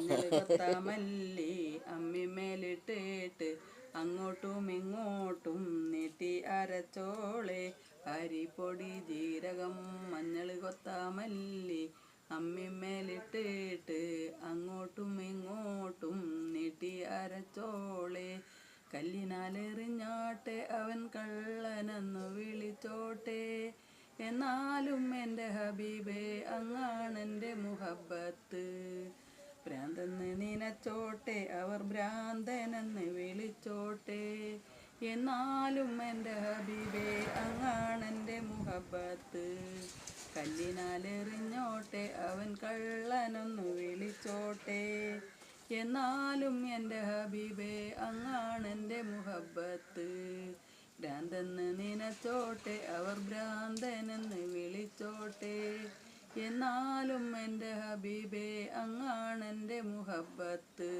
മഞ്ഞൾ കൊത്താമല്ലി അമ്മിമേലിട്ടിട്ട് അങ്ങോട്ടും ഇങ്ങോട്ടും നീട്ടി അരച്ചോളെ. അരിപ്പൊടി ജീരകം മഞ്ഞൾ കൊത്താമല്ലി അമ്മിമേലിട്ടിട്ട് അങ്ങോട്ടും ഇങ്ങോട്ടും നീട്ടി അരച്ചോളെ. കല്ലിനാലെറിഞ്ഞാട്ടെ അവൻ കള്ളനെന്നു വിളിച്ചോട്ടെ, എന്നാലും എൻ്റെ ഹബീബേ അങ്ങാണെൻ്റെ മുഹബത്ത്. ഭ്രാന്തെന്ന് നനച്ചോട്ടെ അവർ ഭ്രാന്തനെന്ന് വിളിച്ചോട്ടെ, എന്നാലും എൻ്റെ ഹബീബേ അങ്ങാണെൻ്റെ മുഹബത്ത്. കല്ലിനാലെറിഞ്ഞോട്ടെ അവൻ കള്ളനെന്നു വിളിച്ചോട്ടെ, എന്നാലും എൻ്റെ ഹബീബേ അങ്ങാണെൻ്റെ മുഹബത്ത്. ഭ്രാന്തെന്ന് നനച്ചോട്ടെ അവർ ഭ്രാന്തനെന്ന് വിളിച്ചോട്ടെ, എന്നാലും എൻ്റെ ഹബീബേ അങ്ങാണെൻ്റെ മുഹബത്ത്.